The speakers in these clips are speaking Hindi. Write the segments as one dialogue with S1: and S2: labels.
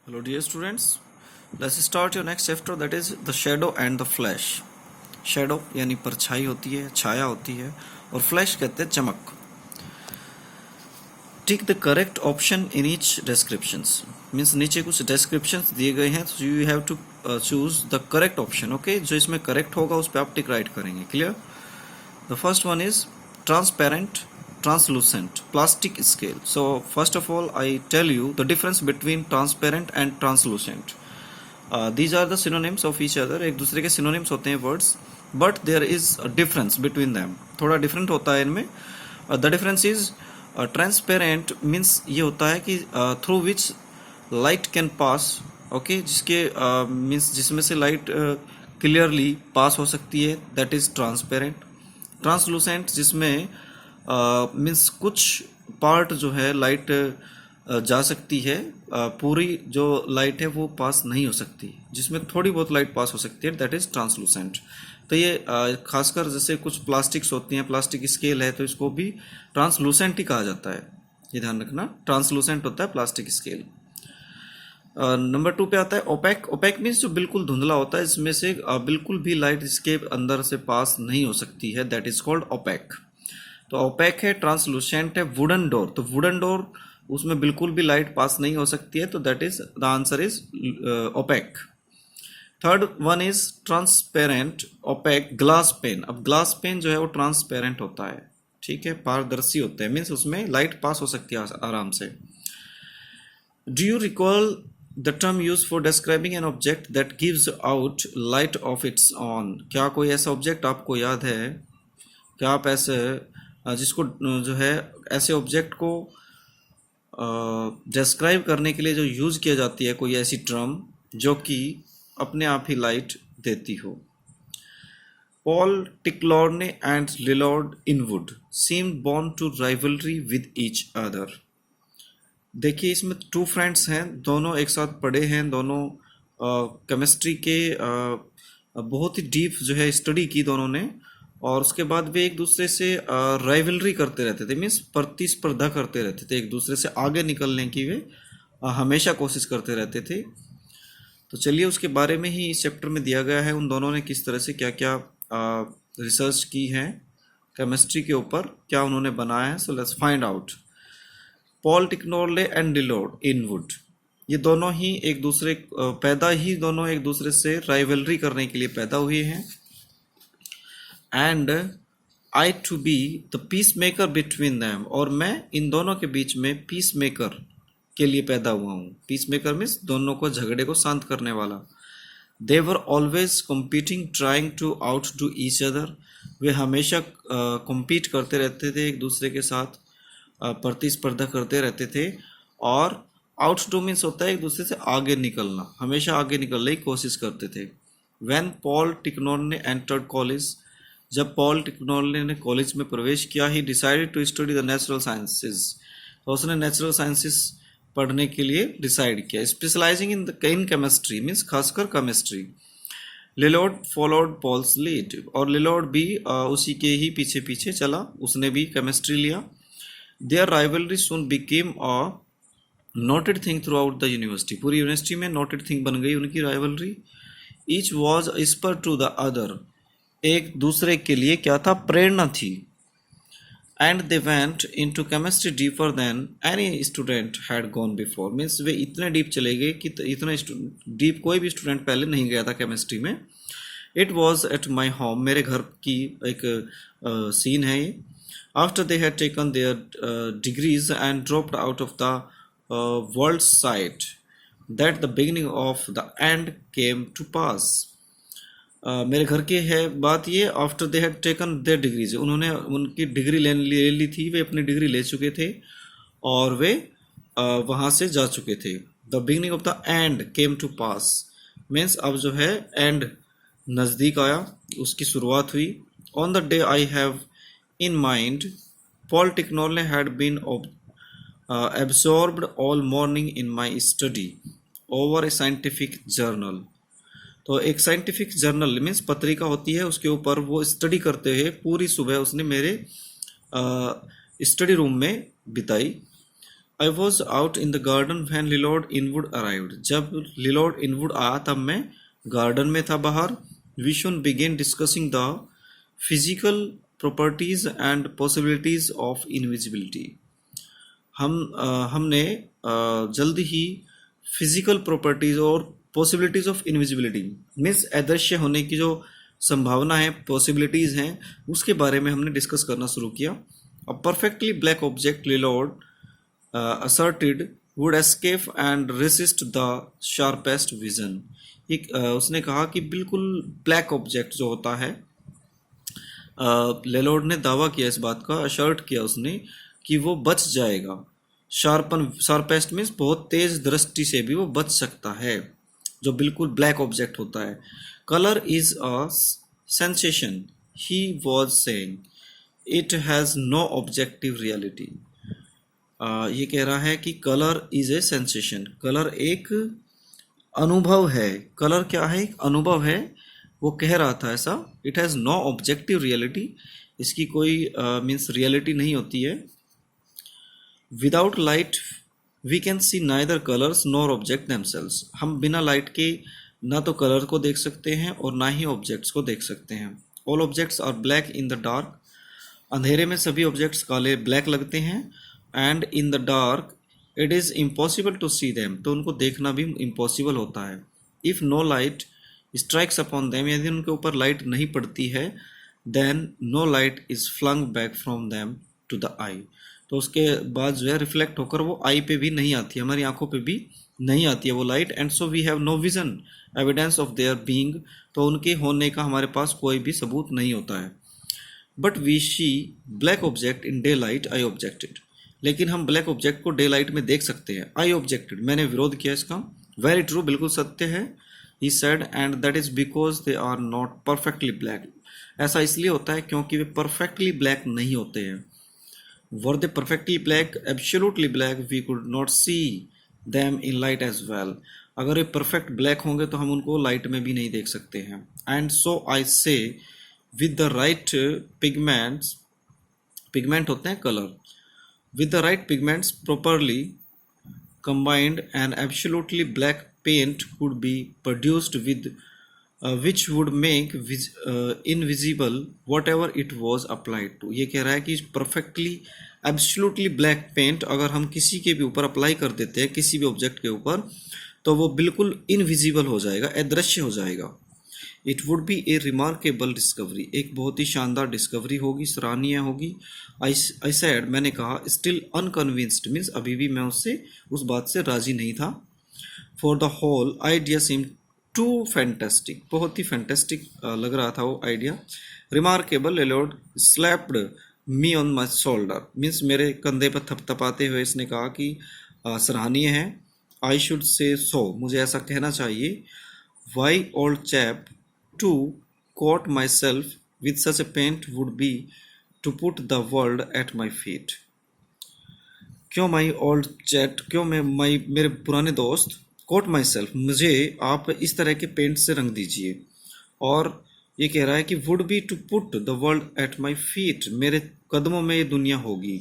S1: Hello dear students, let's start your next chapter, that is the shadow and the flash. Shadow यानी परछाई होती है, छाया होती है, और flash कहते हैं चमक. Take the correct option in each descriptions. Means नीचे कुछ descriptions दिए गए हैं, so you have to choose the correct option. Okay, जो इसमें correct होगा उस पे आप tick right करेंगे. Clear? The first one is transparent, translucent, plastic scale. So first of all I tell you the difference between transparent and translucent. These are the synonyms of each other. एक दूसरे के synonyms होते हैं words, but there is a difference between them. थोड़ा different होता है इनमें. The difference is transparent means ये होता है कि through which light can pass. Okay, जिसके means जिसमें से light clearly pass हो सकती है, that is transparent. ट्रांसलूसेंट जिसमें मीन्स कुछ पार्ट जो है लाइट जा सकती है, पूरी जो लाइट है वो पास नहीं हो सकती, जिसमें थोड़ी बहुत लाइट पास हो सकती है, दैट इज ट्रांसलूसेंट. तो ये खासकर जैसे कुछ प्लास्टिक्स होती हैं, प्लास्टिक स्केल है, तो इसको भी ट्रांसलूसेंट ही कहा जाता है. ये ध्यान रखना, ट्रांसलूसेंट होता है प्लास्टिक स्केल. नंबर 2 पे आता है ओपेक. ओपेक मीन्स जो बिल्कुल धुंधला होता है, इसमें से बिल्कुल भी लाइट इसके अंदर से पास नहीं हो सकती है, दैट इज कॉल्ड ओपेक. तो ओपेक है, ट्रांसलूसेंट है. वुडन डोर, तो वुडन डोर उसमें बिल्कुल भी लाइट पास नहीं हो सकती है, तो that is the answer is opaque. Third one is transparent, opaque. Glass pane. अब ग्लास पेन जो है वो ट्रांसपेरेंट होता है, ठीक है, पारदर्शी होता है, मीन्स उसमें लाइट पास हो सकती है आराम से. Do you recall the term used for describing an object that gives out light of its own. क्या कोई ऐसा ऑब्जेक्ट आपको याद है? क्या आप ऐसे जिसको जो है ऐसे ऑब्जेक्ट को डिस्क्राइब करने के लिए जो यूज़ किया जाती है, कोई ऐसी टर्म जो कि अपने आप ही लाइट देती हो. Paul Tichlorne and Lloyd Inwood seemed born to rivalry with each other. देखिए इसमें 2 फ्रेंड्स हैं, दोनों एक साथ पढ़े हैं, दोनों केमिस्ट्री के बहुत ही डीप जो है स्टडी की दोनों ने, और उसके बाद वे एक दूसरे से राइवलरी करते रहते थे, मीन्स प्रतिस्पर्धा करते रहते थे, एक दूसरे से आगे निकलने की वे हमेशा कोशिश करते रहते थे. तो चलिए उसके बारे में ही इस चैप्टर में दिया गया है, उन दोनों ने किस तरह से क्या क्या रिसर्च की है केमिस्ट्री के ऊपर, क्या उन्होंने बनाया है. So let's find out. Paul टिक्नोरले एंड लिलॉर्ड इनवुड, ये दोनों ही एक दूसरे दोनों एक दूसरे से राइवलरी करने के लिए पैदा हुए हैं. And I to be the peacemaker between them, और मैं इन दोनों के बीच में पीस मेकर के लिए पैदा हुआ हूँ. पीस मेकर मीन्स दोनों को झगड़े को शांत करने वाला. They were always competing trying to outdo each other, वे हमेशा कम्पीट करते रहते थे, एक दूसरे के साथ प्रतिस्पर्धा करते रहते थे. और आउट टू मीन्स होता है एक दूसरे से आगे निकलना, हमेशा आगे निकलने की कोशिश करते थे. व्हेन पॉल टिक्नोरले एंटर्ड कॉलेज, जब पॉल टिक्नोरले ने कॉलेज में प्रवेश किया, he decided to study the natural sciences, तो उसने नेचुरल साइंसेस पढ़ने के लिए डिसाइड किया, स्पेशलाइजिंग इन केमिस्ट्री मीन्स खासकर chemistry. Lloyd followed Paul's lead, और लिलॉर्ड भी उसी के ही पीछे पीछे चला, उसने भी केमिस्ट्री लिया. Their rivalry soon became a noted thing throughout the university. पूरी यूनिवर्सिटी में noted thing बन गई उनकी rivalry. Each was a spur to the other. एक दूसरे के लिए क्या था? प्रेरणा थी. And they went into chemistry deeper than any student had gone before. Means वे इतने deep चले गए कि इतने deep कोई भी student पहले नहीं गया था chemistry में. It was at my home. मेरे घर की एक scene है ये. After they had taken their degrees and dropped out of the world's sight, that the beginning of the end came to pass. मेरे घर के है बात ये, after they had taken their degrees, उन्होंने उनकी डिग्री ले ली थी, वे अपनी डिग्री ले चुके थे और वे वहाँ से जा चुके थे. The beginning of the end came to pass means अब जो है end नज़दीक आया, उसकी शुरुआत हुई. On the day I have in mind, Paul Ticknor had been absorbed all morning in my study over a scientific journal. तो एक साइंटिफिक जर्नल मीन्स पत्रिका होती है, उसके ऊपर वो स्टडी करते हुए पूरी सुबह उसने मेरे स्टडी रूम में बिताई. I was out in the garden when Lloyd Inwood arrived, जब लिलॉर्ड इनवुड आया तब मैं गार्डन में था बाहर। We should begin discussing the physical properties and possibilities of invisibility. हमने जल्द ही फिजिकल प्रॉपर्टीज और पॉसिबिलिटीज ऑफ इनविजिबिलिटी मीन्स अदृश्य होने की जो संभावना है, पॉसिबिलिटीज हैं, उसके बारे में हमने डिस्कस करना शुरू किया। A perfectly black object Lloyd asserted would escape and resist the sharpest vision। एक उसने कहा कि बिल्कुल ब्लैक ऑब्जेक्ट जो होता है, लेलॉर्ड ने दावा किया इस बात का, असर्ट किया उसने कि वो बच जाएगा। शार्पेस्ट मीन्स बहुत तेज दृष्टि से भी वो बच सकता है, जो बिल्कुल ब्लैक ऑब्जेक्ट होता है। Colour is a sensation he was saying, it has no objective reality. ये कह रहा है कि colour is a sensation, colour एक अनुभव है। कलर क्या है? एक अनुभव है, वो कह रहा था ऐसा। It has no objective reality, इसकी कोई मीन्स रियलिटी नहीं होती है। Without light we can see neither colours nor objects themselves, हम बिना लाइट के ना तो कलर को देख सकते हैं और ना ही ऑब्जेक्ट्स को देख सकते हैं। All objects are black in the dark, अंधेरे में सभी ऑब्जेक्ट्स काले ब्लैक लगते हैं। And in the dark it is impossible to see them, तो उनको देखना भी इम्पॉसिबल होता है। If no light strikes upon them, यदि उनके ऊपर लाइट नहीं पड़ती है, then no light is flung back from them to the eye, तो उसके बाद जो है रिफ्लेक्ट होकर वो आई पे भी नहीं आती है, हमारी आंखों पे भी नहीं आती है वो light. And so we have no vision evidence of their being, तो उनके होने का हमारे पास कोई भी सबूत नहीं होता है। But we see black object in daylight, I objected, लेकिन हम ब्लैक ऑब्जेक्ट को डे लाइट में देख सकते हैं। आई ऑब्जेक्टेड, मैंने विरोध किया इसका। वेरी ट्रू, बिल्कुल सत्य है। He said and that is because they are not perfectly black, ऐसा इसलिए होता है क्योंकि वे परफेक्टली ब्लैक नहीं होते हैं। Were they perfectly black, absolutely black, we could not see them in light as well, अगर ये परफेक्ट ब्लैक होंगे तो हम उनको लाइट में भी नहीं देख सकते हैं। एंड सो आई से with the right pigments, pigment होते हैं colour, with the right pigments properly combined, an absolutely black paint could be produced with which would make invisible whatever it was applied to। ये कह रहा है कि perfectly absolutely black paint अगर हम किसी के भी ऊपर अप्लाई कर देते हैं, किसी भी ऑब्जेक्ट के ऊपर, तो वो बिल्कुल इनविजिबल हो जाएगा, अदृश्य हो जाएगा। It would be A remarkable discovery, एक बहुत ही शानदार डिस्कवरी होगी, सराहनीय होगी। आई सेड, मैंने कहा। स्टिल अनकन्विंस्ड मीन्स अभी भी मैं उस बात से राजी नहीं था। For the whole idea seem too fantastic, बहुत ही फैंटेस्टिक लग रहा था वो idea. Remarkable, Lloyd slapped me on my shoulder means मेरे कंधे पर थपथपाते हुए इसने कहा कि सराहनीय है। आई शुड से सो, मुझे ऐसा कहना चाहिए। Why old chap to coat myself with such a paint would be to put the world at my feet। क्यों माई ओल्ड चैट, क्यों मेरे पुराने दोस्त, कोट माई सेल्फ, मुझे आप इस तरह के पेंट से रंग दीजिए। और ये कह रहा है कि would be to put the world at my feet, मेरे कदमों में ये दुनिया होगी।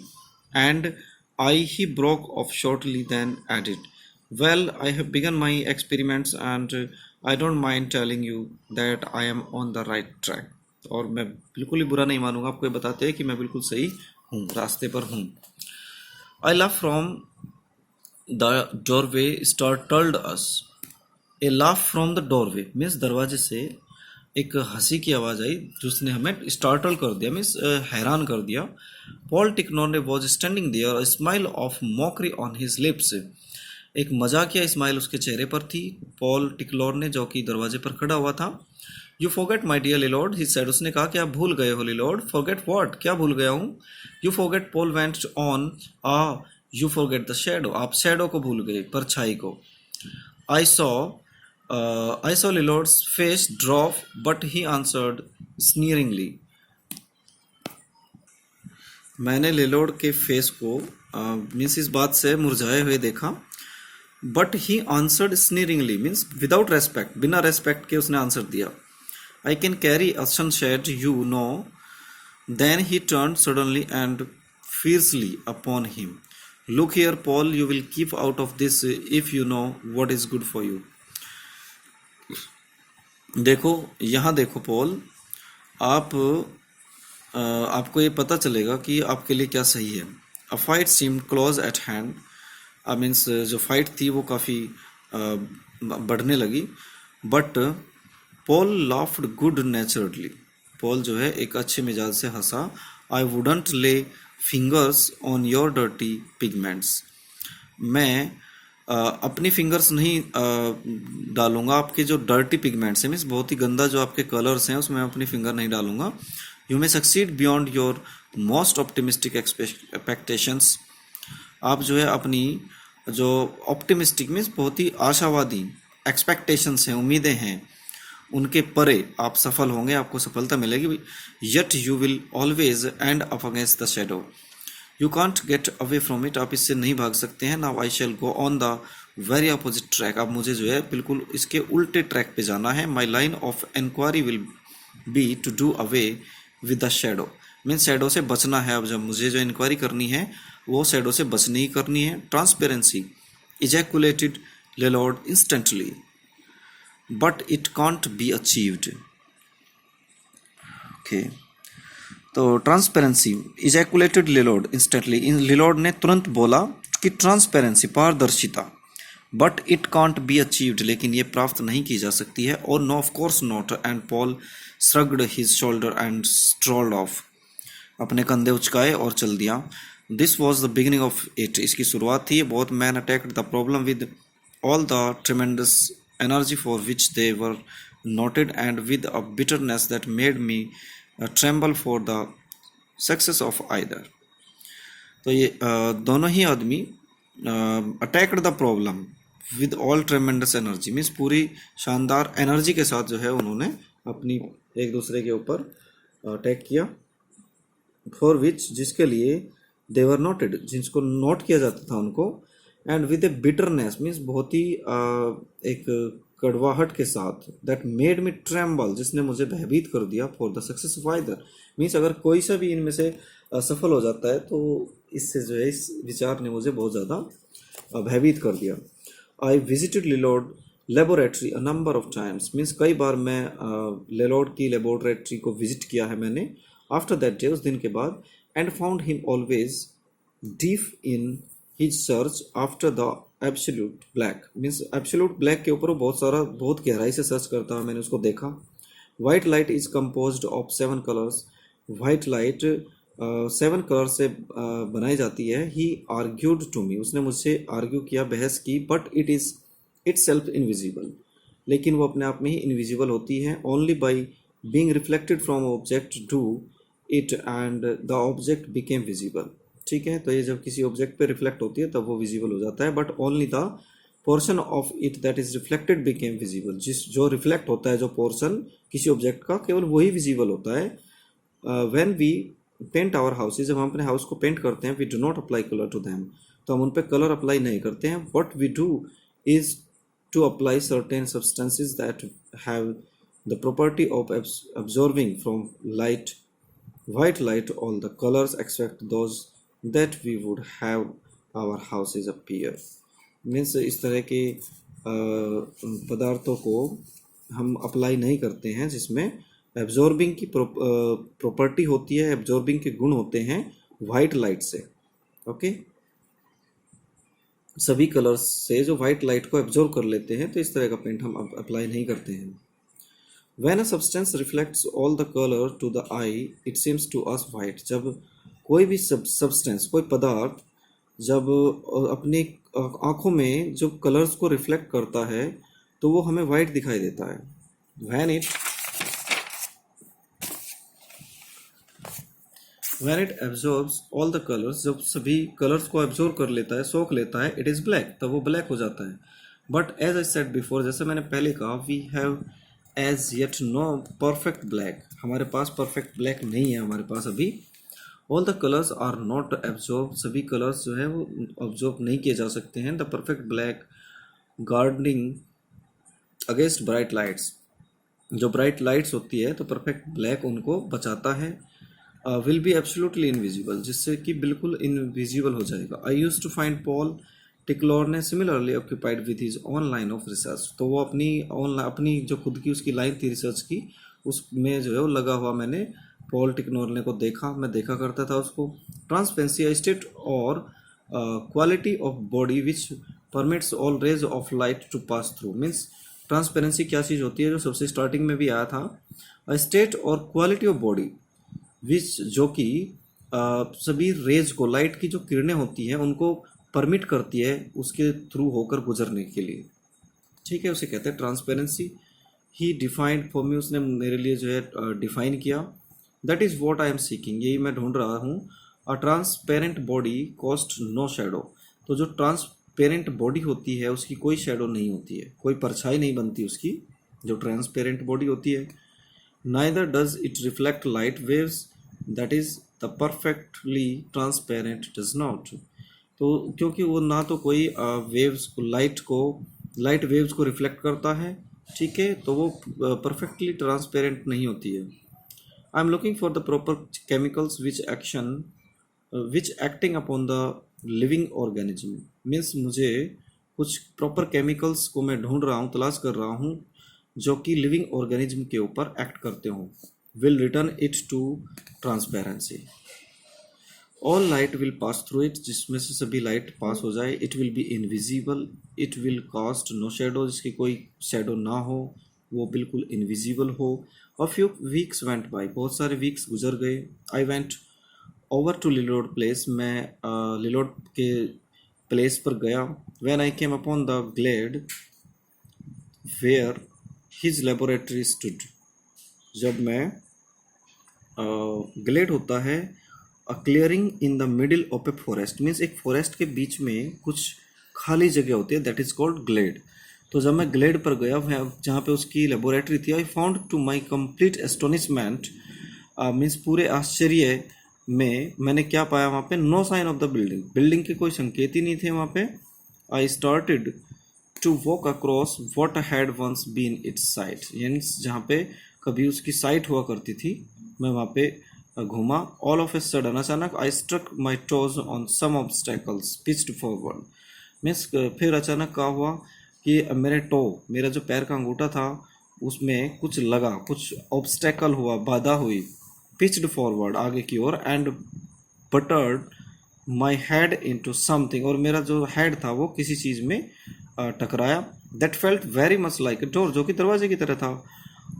S1: And I he broke off shortly then added, well I have begun my experiments and I don't mind telling you that I am on the right track. और मैं बिल्कुल ही बुरा नहीं मानूंगा आपको ये बताते हैं कि मैं बिल्कुल सही हूँ, रास्ते पर हूँ। आई laugh from the doorway startled us, A laugh from the doorway means दरवाजे से एक हंसी की आवाज़ आई जिसने हमें स्टार्टल कर दिया, मीन्स हैरान कर दिया। पॉल टिकनॉर was standing there, smile of mockery on his lips, एक मजाकिया स्माइल उसके चेहरे पर थी। पॉल टिकलॉर ने, जो कि दरवाजे पर खड़ा हुआ था। You forget my dear Lloyd, he said, उसने कहा कि आप भूल गए हो लिलॉर्ड। फॉरगेट व्हाट, क्या भूल गया हूँ। You forget, Paul went on, you forget the shadow, आप शैडो को भूल गए, परछाई को। I saw Lloyd's face drop but he answered sneeringly, मैंने लिलॉर्ड के फेस को मीन्स इस बात से मुरझाए हुए देखा। But he answered sneeringly means without respect, बिना रेस्पेक्ट के उसने आंसर दिया। I can carry a sunshade you know, then he turn suddenly and fiercely upon him, look here Paul, you will keep out of this if you know what is good for you. देखो यहाँ देखो पॉल, आप आपको ये पता चलेगा कि आपके लिए क्या सही है। A fight seemed close eight hand, means जो फाइट थी वो काफ़ी बढ़ने लगी। But Paul laughed good naturally, Paul जो है एक अच्छे मिजाज से हंसा। आई वुडंट ले fingers on your dirty pigments, मैं अपनी फिंगर्स नहीं डालूंगा आपके जो डर्टी पिगमेंट्स हैं, मीन्स बहुत ही गंदा जो आपके कलर्स हैं उसमें अपनी फिंगर नहीं डालूंगा। You may succeed beyond your most optimistic expectations, आप जो है अपनी जो ऑप्टिमिस्टिक मीन्स बहुत ही आशावादी एक्सपेक्टेशंस हैं, उम्मीदें हैं, उनके परे आप सफल होंगे, आपको सफलता मिलेगी। Yet you will always end up against the shadow, you can't get away from it, आप इससे नहीं भाग सकते हैं। Now I shall go on the very opposite track, अब मुझे जो है बिल्कुल इसके उल्टे ट्रैक पे जाना है। My line of inquiry will be to do away with the shadow, means shadow से बचना है। अब जब मुझे जो इंक्वायरी करनी है वो शेडो से बचने ही करनी है। Transparency ejaculated Lloyd instantly, but it can't be achieved. Okay, तो ट्रांसपेरेंसी इजैकुलेटेड लिलॉर्ड इंस्टेंटली, इन लिलॉर्ड ने तुरंत बोला कि ट्रांसपेरेंसी पारदर्शिता, but it can't be achieved, लेकिन ये प्राप्त नहीं की जा सकती है। और no of course not, and Paul shrugged his shoulder and strolled off, अपने कंधे उचकाए और चल दिया। This was the beginning of it, इसकी शुरुआत थी। Both man attacked the problem with all the ट्रेमेंडस energy for which they were noted and with a bitterness that made me tremble for the success of either. तो ये दोनों ही आदमी attacked the problem with all ट्रेमेंडस energy, means पूरी शानदार एनर्जी के साथ जो है उन्होंने अपनी एक दूसरे के ऊपर अटैक किया। फॉर विच, जिसके लिए दे वर नोटेड, जिसको नोट किया जाता था उनको। And with A bitterness, means बहुत ही एक कड़वाहट के साथ, दैट मेड मी ट्रेम्बल, जिसने मुझे भयभीत कर दिया, for the success of either, means अगर कोई सा भी इनमें से असफल हो जाता है तो इससे जो है इस विचार ने मुझे बहुत ज़्यादा भयभीत कर दिया। I visited Lloyd laboratory a number of times, means कई बार मैं लिलॉर्ड की लेबोरेटरी को विजिट किया है मैंने। आफ्टर दैट डे, उस दिन के बाद, and found him always deep in his search after the absolute black, means absolute black के ऊपर वो बहुत गहराई से सर्च करता है, मैंने उसको देखा। White light is composed of 7 colours, white light 7 colour से बनाई जाती है। ही आर्ग्यूड टू मी, उसने मुझसे आर्ग्यू किया, बहस की। But it is itself invisible, लेकिन वो अपने आप में ही इनविजिबल होती है। Only by being reflected from object to it and the object became visible, ठीक है। तो ये जब किसी ऑब्जेक्ट पे रिफ्लेक्ट होती है तब वो विजिबल हो जाता है। But only the portion of it that is reflected became visible, जो रिफ्लेक्ट होता है जो पोर्शन किसी ऑब्जेक्ट का, केवल वही विजिबल होता है। When we paint our houses, जब हम अपने हाउस को पेंट करते हैं, we do not apply colour to them, तो हम उन पर कलर अप्लाई नहीं करते हैं। What we do is to apply certain substances that have the property of absorbing फ्रॉम light, white light, all the colors except those that we would have our houses appear, means इस तरह के पदार्थों को हम अप्लाई नहीं करते हैं जिसमें एब्जॉर्बिंग की प्रॉपर्टी होती है, एब्जॉर्बिंग के गुण होते हैं वाइट लाइट से। ओके, सभी कलर्स से जो वाइट लाइट को एब्जॉर्ब कर लेते हैं, तो इस तरह का पेंट हम अप्लाई नहीं करते हैं। When a substance reflects all the color to the eye, it seems to us white, जब कोई भी substance, कोई पदार्थ जब अपनी आँखों में जो कलर्स को रिफ्लेक्ट करता है तो वो हमें वाइट दिखाई देता है। When it absorbs all the colors, जब सभी कलर्स को एब्जॉर्ब कर लेता है, सोख लेता है, it is black, तब वो ब्लैक हो जाता है। But as I said before, जैसे मैंने पहले कहा, we have as yet no perfect black, हमारे पास परफेक्ट ब्लैक नहीं है हमारे पास अभी। all the colors are not absorbed, सभी कलर्स जो है वो ऑब्जॉर्ब नहीं किए जा सकते हैं। the perfect black guarding against bright lights, जो ब्राइट लाइट्स होती है तो परफेक्ट ब्लैक उनको बचाता है। विल बी एब्सोल्युटली इनविजिबल, जिससे कि बिल्कुल इनविजिबल हो जाएगा। आई यूज टू फाइंड पॉल टिकलॉर ने similarly occupied with his on line of research. तो वो अपनी ऑनलाइन अपनी जो खुद की उसकी लाइन थी रिसर्च की, उसमें जो है वो लगा हुआ मैंने पॉल टिकनोरले को देखा, मैं देखा करता था उसको। ट्रांसपेरेंसी स्टेट और quality of body which permits all rays of light to pass through. Means transparency क्या चीज़ होती है, जो सबसे स्टार्टिंग में भी आया था। स्टेट और क्वालिटी ऑफ बॉडी विच, जो कि सभी रेज को, लाइट की जो किरणें होती हैं उनको परमिट करती है उसके थ्रू होकर गुजरने के लिए। ठीक है, उसे कहते हैं transparency. He defined for me, उसने मेरे लिए जो है डिफाइन किया। That is what I am seeking, यही मैं ढूंढ रहा हूँ। A transparent body cast no shadow. तो जो ट्रांसपेरेंट बॉडी होती है उसकी कोई शेडो नहीं होती है, कोई परछाई नहीं बनती उसकी, जो ट्रांसपेरेंट बॉडी होती है। Neither does it reflect light waves, that is the perfectly transparent does not. तो क्योंकि वो ना तो कोई वेव्स को, लाइट वेव्स को रिफ्लेक्ट करता है, ठीक है, तो वो परफेक्टली ट्रांसपेरेंट नहीं होती है। I am looking for the proper chemicals which acting upon the living organism. Means मुझे कुछ प्रॉपर केमिकल्स को मैं ढूंढ रहा हूँ, तलाश कर रहा हूँ, जो कि लिविंग ऑर्गेनिज्म के ऊपर एक्ट करते हों। Will return it to transparency. All light will pass through it, जिसमें से सभी लाइट पास हो जाए। It will be invisible, it will cast no shadow, जिसकी कोई शेडो ना हो, वो बिल्कुल इनविजिबल हो। A few weeks went by, बहुत सारे वीक्स गुजर गए। I went over to Lloyd place, मैं लिलोड के प्लेस पर गया। When I came upon the glade where his laboratory stood, जब मैं ग्लेड होता है अ clearing in the middle of a forest, means एक फॉरेस्ट के बीच में कुछ खाली जगह होती है, दैट इज कॉल्ड ग्लेड। तो जब मैं ग्लेड पर गया, जहाँ पे उसकी लेबोरेटरी थी, I found to my complete astonishment, means पूरे आश्चर्य में मैंने क्या पाया वहाँ पे, no sign of the building, building के कोई संकेत ही नहीं थे वहाँ पे। I started to walk across what had once been its site, यानी जहाँ पे कभी उसकी साइट हुआ करती थी, मैं वहाँ पे घूमा। ऑल ऑफ ए सडन, अचानक I struck my toes on some obstacles pitched forward. Means फिर अचानक क्या हुआ कि मेरा जो पैर का अंगूठा था उसमें कुछ लगा, कुछ ऑब्स्टेकल हुआ, बाधा हुई। पिच्ड फॉरवर्ड, आगे की ओर, and butted my head into something, और मेरा जो हेड था वो किसी चीज़ में टकराया। That felt very much like a door, जो कि दरवाजे की तरह था।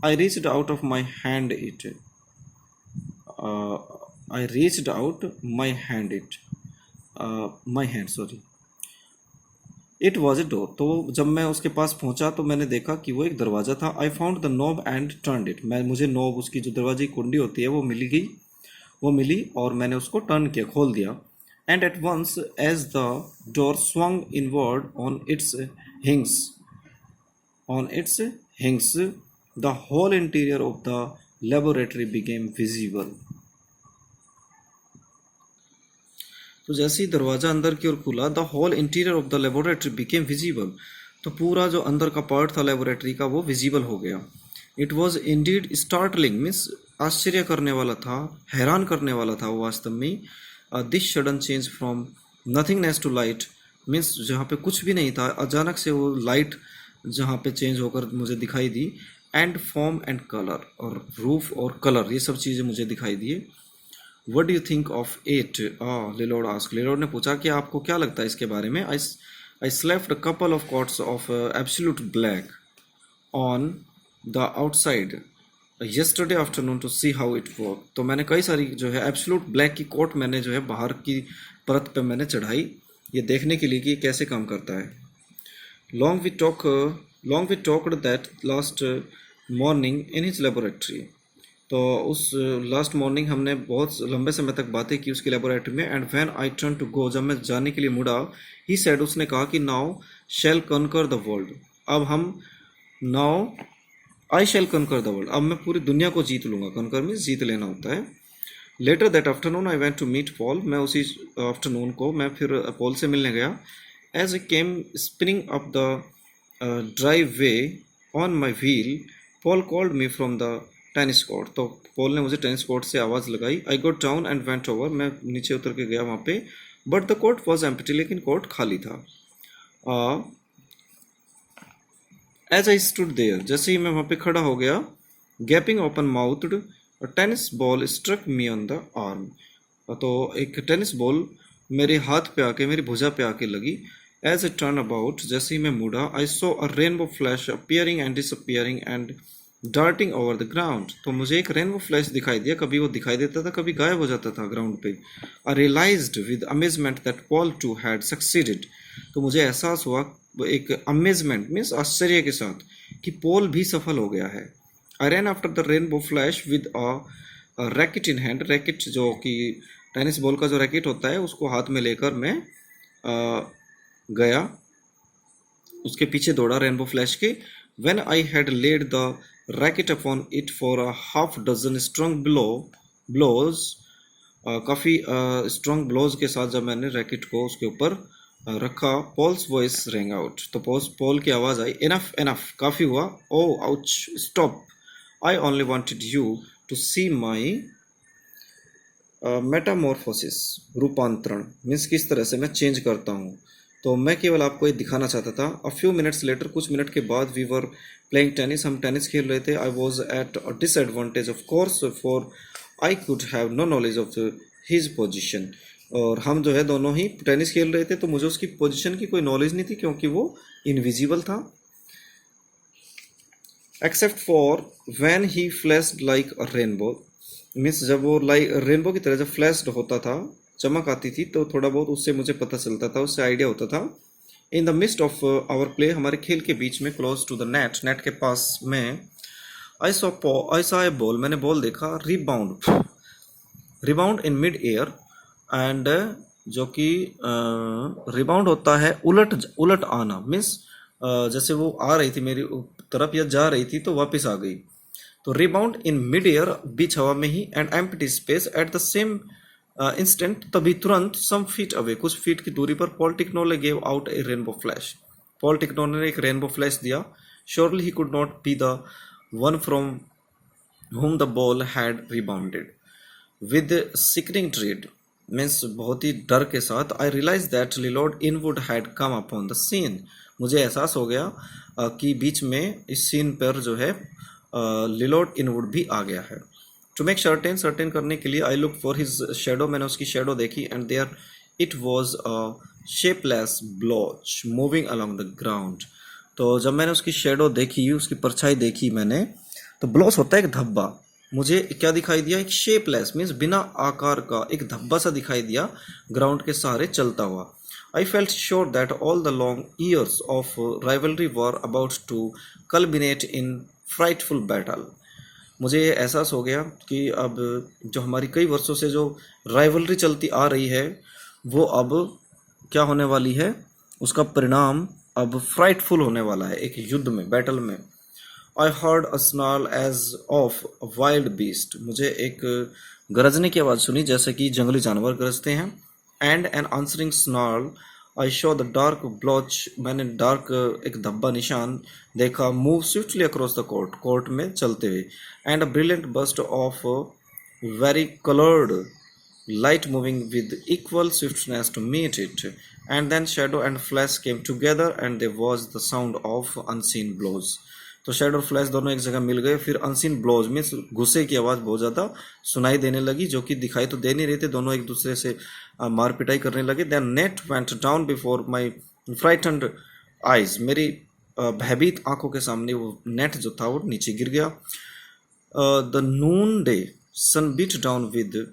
S1: I reached out of my hand it, I reached out my hand it, my hand sorry, it was a door. तो जब मैं उसके पास पहुंचा तो मैंने देखा कि वो एक दरवाज़ा था। I found the knob and turn it, मुझे नॉब, उसकी जो दरवाजे की कुंडी होती है, वो मिली और मैंने उसको टर्न किया, खोल दिया। And at once as the door swung inward on its hinges, the whole interior of the laboratory became visible. तो जैसे ही दरवाजा अंदर की ओर खुला, the whole interior of the laboratory became visible, तो पूरा जो अंदर का पार्ट था लेबोरेटरी का वो विजिबल हो गया। It was Indeed startling, means आश्चर्य करने वाला था, हैरान करने वाला था वो वास्तव में। This sudden change from nothingness to light, means जहाँ पे कुछ भी नहीं था, अचानक से वो लाइट जहाँ पे चेंज होकर मुझे दिखाई दी। एंड फॉर्म एंड कलर, और रूफ और कलर, ये सब चीज़ें मुझे दिखाई दिए। What do you think of it, Lloyd ask, Lloyd ने पूछा कि आपको क्या लगता है इसके बारे में। I left a couple of coats of absolute black on the outside yesterday afternoon to see how it work. तो मैंने कई सारी जो है एब्सोल्यूट ब्लैक की कोट मैंने जो है बाहर की परत पे मैंने चढ़ाई, ये देखने के लिए कि ये कैसे काम करता है। Long we talked that last morning in his laboratory, तो उस लास्ट मॉर्निंग हमने बहुत लंबे समय तक बातें की उसकी लेबोरेटरी में। And when I turn to go, जब मैं जाने के लिए मुड़ा, ही सेड, उसने कहा कि now shall conquer the world, अब हम, now I shall conquer the world, अब मैं पूरी दुनिया को जीत लूंगा। कनकर मीन्स जीत लेना होता है। Later that afternoon I went to meet Paul, मैं उसी आफ्टरनून को मैं फिर पॉल से मिलने गया। As a came spinning up the driveway on my wheel, Paul called me from the tennis court. तो पॉल ने मुझे टेनिस कोर्ट से आवाज़ लगाई। I got down and went over, मैं नीचे उतर के गया वहाँ पे। But the court was empty, लेकिन कोर्ट खाली था। एज आई स्टूड देयर, जैसे ही मैं वहाँ पे खड़ा हो गया, gaping open mouthed, tennis ball struck me on the arm. तो एक टेनिस बॉल मेरे हाथ पे आके, मेरी भुजा पे आके लगी। एज ए टर्न अबाउट, जैसे ही मैं मुड़ा, I saw a rainbow flash appearing and disappearing and darting over the ground. तो मुझे एक रेनबो फ्लैश दिखाई दिया, कभी वो दिखाई देता था, कभी गायब हो जाता था ग्राउंड पे। I realised with amazement that Paul too had succeeded. तो मुझे एहसास हुआ एक अमेजमेंट मीन्स आश्चर्य के साथ कि पॉल भी सफल हो गया है। I ran after the rainbow flash with a racket in hand. Racket जो कि टेनिस बॉल का जो रैकेट होता है उसको हाथ में लेकर मैं गया, उसके पीछे दौड़ा रेनबो फ्लैश के। When I had laid the racket upon it for a half dozen strong blows, काफ़ी स्ट्रॉन्ग ब्लोज के साथ जब मैंने रैकेट को उसके ऊपर रखा, पॉल्स वॉइस रेंग आउट। तो पॉल की आवाज़ आई, इनफ इनफ, काफ़ी हुआ। Oh ouch, stop, I only wanted you to see my metamorphosis, रूपांतरण मीन्स किस तरह से मैं चेंज करता हूँ। तो मैं केवल आपको ये दिखाना चाहता था। अ फ्यू मिनट्स लेटर, कुछ मिनट के बाद, वी वर प्लेइंग टेनिस, हम टेनिस खेल रहे थे। I was at a disadvantage of course, for I could have no knowledge of his position. और हम जो है दोनों ही टेनिस खेल रहे थे, तो मुझे उसकी पोजिशन की कोई नॉलेज नहीं थी क्योंकि वो इनविजिबल था। Except for when he flashed like a rainbow, means जब वो लाइक रेनबो की तरह जब फ्लैश्ड होता था, चमक आती थी, तो थोड़ा बहुत उससे मुझे पता चलता था, उससे आइडिया होता था। In the midst of our play, हमारे खेल के बीच में, close to the net, net के पास में, आई सॉ ए बॉल, मैंने बॉल देखा, rebound in mid air and, जो कि रिबाउंड होता है उलट उलट आना, मीन्स जैसे वो आ रही थी मेरी तरफ या जा रही थी तो वापस आ गई। तो रिबाउंड इन मिड एयर, बीच हवा में ही, and empty space at the same instant, तभी तुरंत, सम फीट अवे, कुछ फीट की दूरी पर, Paul Ticknole gave out a rainbow flash, Paul Ticknole ने एक रेनबो फ्लैश दिया। Surely he could not be the one from whom the ball had rebounded. With sickening dread, means बहुत ही डर के साथ, I realize that Lilord इनवुड had come upon the scene, मुझे एहसास हो गया कि बीच में इस सीन पर जो है लिलॉर्ड इनवुड भी आ गया है। टू मेक सर्टेन करने के लिए, I look for his shadow, मैंने उसकी शेडो देखी, and there it was a shapeless blotch moving along the ground. तो जब मैंने उसकी शेडो देखी, उसकी परछाई देखी मैंने, तो ब्लॉच होता है एक धब्बा, मुझे क्या दिखाई दिया, एक शेपलेस मीन्स बिना आकार का एक धब्बा सा दिखाई दिया ग्राउंड के सहारे चलता हुआ। I felt sure that all the long years of rivalry were about to culminate in frightful battle. मुझे ये एहसास हो गया कि अब जो हमारी कई वर्षों से जो राइवलरी चलती आ रही है, वो अब क्या होने वाली है, उसका परिणाम अब फ्राइटफुल होने वाला है, एक युद्ध में, बैटल में। I heard a snarl as of wild beast, मुझे एक गरजने की आवाज़ सुनी जैसे कि जंगली जानवर गरजते हैं। And an answering snarl, I saw the dark blotch, मैंने डार्क एक धब्बा निशान देखा, move swiftly across the court, court में चलते हुए। And a brilliant burst of varicoloured light moving with equal swiftness to meet it, and then shadow and flash came together and there was the sound of unseen blows। तो शेडो और फ्लैश दोनों एक जगह मिल गए, फिर अनसीन ब्लोज मीन्स गुस्से की आवाज़ बहुत ज़्यादा सुनाई देने लगी, जो कि दिखाई तो दे नहीं रहे थे, दोनों एक दूसरे से मार पिटाई करने लगे। Then net went down before my frightened eyes, मेरी भयभीत आंखों के सामने वो नेट जो था वो नीचे गिर गया। The noonday sun beat down with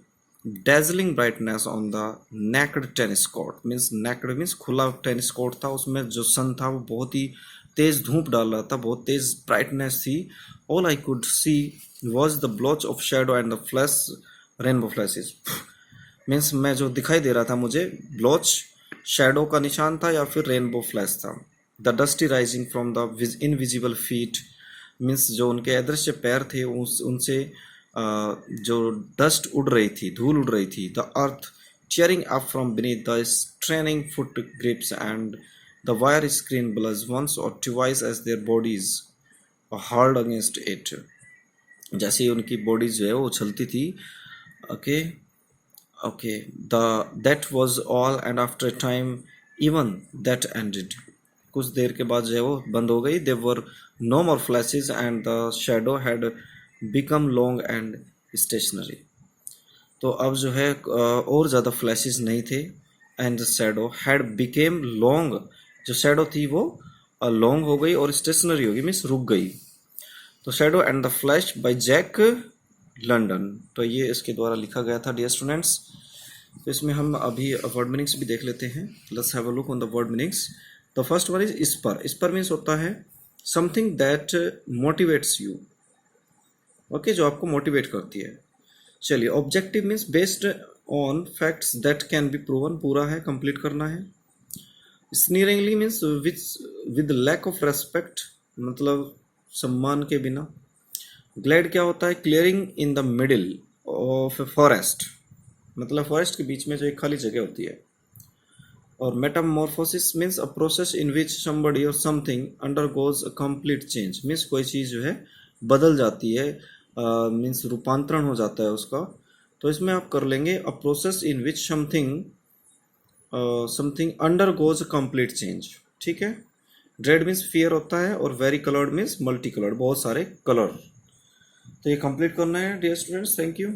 S1: dazzling brightness on the naked tennis court, means naked means खुला टेनिस कोर्ट था, उसमें जो सन था वो बहुत ही तेज धूप डाल रहा था, बहुत तेज ब्राइटनेस थी। All I could see was the blotch of shadow and the flash rainbow flashes, means मैं जो दिखाई दे रहा था मुझे, ब्लॉच शेडो का निशान था या फिर रेनबो फ्लैश था। The dusty rising from the invisible feet, means जो उनके अदृश्य पैर थे उनसे जो डस्ट उड़ रही थी, धूल उड़ रही थी। The earth tearing up from beneath the straining foot grips and the wire screen blurs once or twice as their bodies hurled against it। जैसे ही उनकी बॉडी जो है वो उछलती थी। Okay okay the that was all and after time even that ended. कुछ देर के बाद जो है वो बंद हो गई। There were no more flashes and the shadow had become long and stationary. तो अब जो है और ज़्यादा फ्लैशेस नहीं थे। And the shadow had became long, जो शैडो थी वो लॉन्ग हो गई और स्टेशनरी हो गई, मीन्स रुक गई। तो shadow and the flash by Jack London, तो ये इसके द्वारा लिखा गया था डियर स्टूडेंट्स। तो इसमें हम अभी वर्ड मीनिंग्स भी देख लेते हैं। Let's have a look on the word meanings. The first one is spur. Spur means होता है something that motivates you. Okay, जो आपको मोटिवेट करती है। चलिए, objective means based on facts that can be proven, पूरा है, कंप्लीट करना है। Sneeringly means with lack of respect, मतलब सम्मान के बिना। ग्लेड क्या होता है? Clearing in the middle of a forest, मतलब फॉरेस्ट के बीच में जो एक खाली जगह होती है। और metamorphosis means a process in which somebody or something undergoes a complete change, means कोई चीज़ जो है बदल जाती है, मीन्स रूपांतरण हो जाता है उसका। तो इसमें आप कर लेंगे अ process in which something something undergoes complete change. ठीक है। रेड मीन्स फियर होता है और very coloured means multi coloured, बहुत सारे कलर। तो ये कंप्लीट करना है डियर स्टूडेंट्स। Thank you.